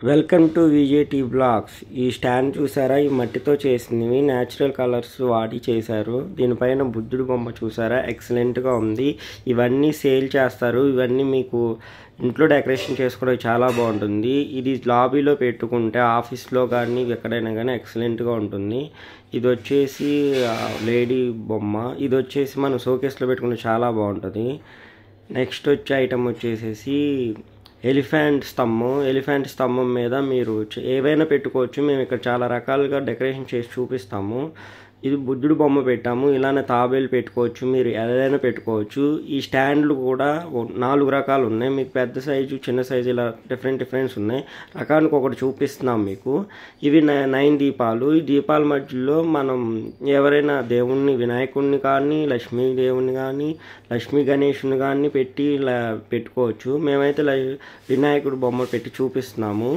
Welcome to VJT blogs. ఈ stand చూసారా, ఈ మట్టితో చేసినవి న్యాచురల్ కలర్స్ వాడి చేశారు. దీనిపైన బుద్ధుడి బొమ్మ చూసారా, ఎక్సలెంట్గా ఉంది. ఇవన్నీ సేల్ చేస్తారు. ఇవన్నీ మీకు ఇంట్లో డెకరేషన్ చేసుకోవడం చాలా బాగుంటుంది. ఇది లాబీలో పెట్టుకుంటే ఆఫీస్లో కానీ ఎక్కడైనా కానీ ఎక్సలెంట్గా ఉంటుంది. ఇది వచ్చేసి లేడీ బొమ్మ. ఇది వచ్చేసి మనం షోకేస్లో పెట్టుకుంటే చాలా బాగుంటుంది. నెక్స్ట్ వచ్చే ఐటమ్ వచ్చేసేసి ఎలిఫెంట్ స్తంభం మీద మీరు ఏవైనా పెట్టుకోవచ్చు. మేము ఇక్కడ చాలా రకాలుగా డెకరేషన్ చేసి చూపిస్తాము. ఇది బుద్ధుడు బొమ్మ పెట్టాము. ఇలానే తాబేలు పెట్టుకోవచ్చు, మీరు ఏదైనా పెట్టుకోవచ్చు. ఈ స్టాండ్లు కూడా 4 రకాలు ఉన్నాయి. మీకు పెద్ద సైజు, చిన్న సైజు ఇలా డిఫరెంట్స్ ఉన్నాయి. రకానికి ఒకటి చూపిస్తున్నాం మీకు. ఇవి 9 దీపాలు. ఈ దీపాల మధ్యలో మనం ఎవరైనా దేవుణ్ణి, వినాయకుడిని కానీ, లక్ష్మీ దేవుణ్ణి కానీ, లక్ష్మీ గణేషుని కానీ పెట్టి ఇలా పెట్టుకోవచ్చు. మేమైతే వినాయకుడు బొమ్మ పెట్టి చూపిస్తున్నాము.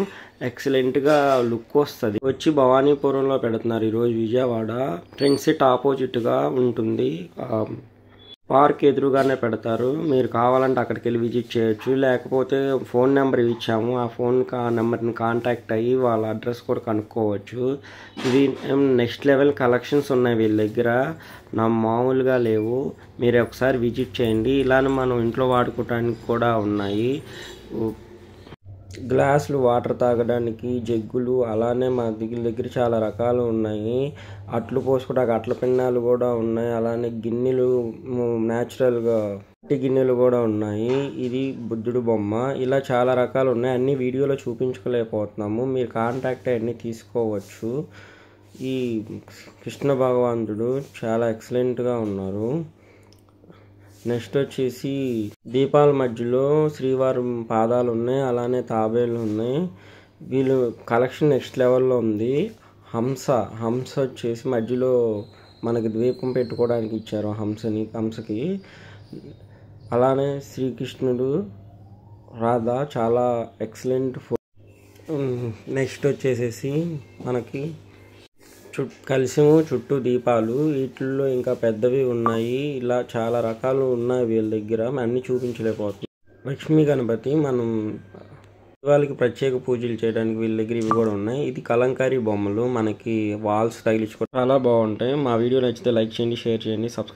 ఎక్సలెంట్గా లుక్ వస్తుంది. వచ్చి భవానీపురంలో పెడుతున్నారు ఈరోజు విజయవాడ. ట్రెండ్ సెట్ ఆపోజిట్గా ఉంటుంది. పార్క్ ఎదురుగానే పెడతారు. మీరు కావాలంటే అక్కడికి వెళ్ళి విజిట్ చేయొచ్చు. లేకపోతే ఫోన్ నెంబర్ ఇచ్చాము, ఆ నెంబర్ని కాంటాక్ట్ అయ్యి వాళ్ళ అడ్రస్ కూడా కనుక్కోవచ్చు. ఇది నెక్స్ట్ లెవెల్ కలెక్షన్స్ ఉన్నాయి వీళ్ళ దగ్గర, మామూలుగా లేవు. మీరు ఒకసారి విజిట్ చేయండి. ఇలానే మనం ఇంట్లో వాడుకోవడానికి కూడా ఉన్నాయి. గ్లాసులు, వాటర్ తాగడానికి జగ్గులు, అలానే మా దగ్గర చాలా రకాలు ఉన్నాయి. అట్లు పోసుకోవడానికి అట్ల పిన్నాలు కూడా ఉన్నాయి. అలానే గిన్నెలు, న్యాచురల్గా గిన్నెలు కూడా ఉన్నాయి. ఇది బుద్ధుడు బొమ్మ. ఇలా చాలా రకాలు ఉన్నాయి. అన్ని వీడియోలో చూపించుకోలేకపోతున్నాము. మీరు కాంటాక్ట్ అన్నీ తీసుకోవచ్చు. ఈ కృష్ణ భగవంతుడు చాలా ఎక్సలెంట్గా ఉన్నారు. నెక్స్ట్ వచ్చేసి దీపాల మధ్యలో శ్రీవారి పాదాలు ఉన్నాయి, అలానే తాబేలు ఉన్నాయి. వీళ్ళు కలెక్షన్ నెక్స్ట్ లెవెల్లో ఉంది. హంస వచ్చేసి మధ్యలో మనకి ద్వీపం పెట్టుకోవడానికి ఇచ్చారు హంసకి. అలానే శ్రీకృష్ణుడు, రాధ చాలా ఎక్సలెంట్. నెక్స్ట్ వచ్చేసేసి మనకి కలిసిము చుట్టూ దీపాలు. వీటిల్లో ఇంకా పెద్దవి ఉన్నాయి. ఇలా చాలా రకాలు ఉన్నాయి వీళ్ళ దగ్గర. అన్నీ చూపించలేకపోతున్నాం. లక్ష్మీ గణపతి, మనం వాళ్ళకి ప్రత్యేక పూజలు చేయడానికి వీళ్ళ దగ్గర ఇవి కూడా ఉన్నాయి. ఇది కలంకారీ బొమ్మలు, మనకి వాల్స్ తగిలించుకోవడం చాలా బాగుంటాయి. మా వీడియో నచ్చితే లైక్ చేయండి, షేర్ చేయండి, సబ్స్క్రైబ్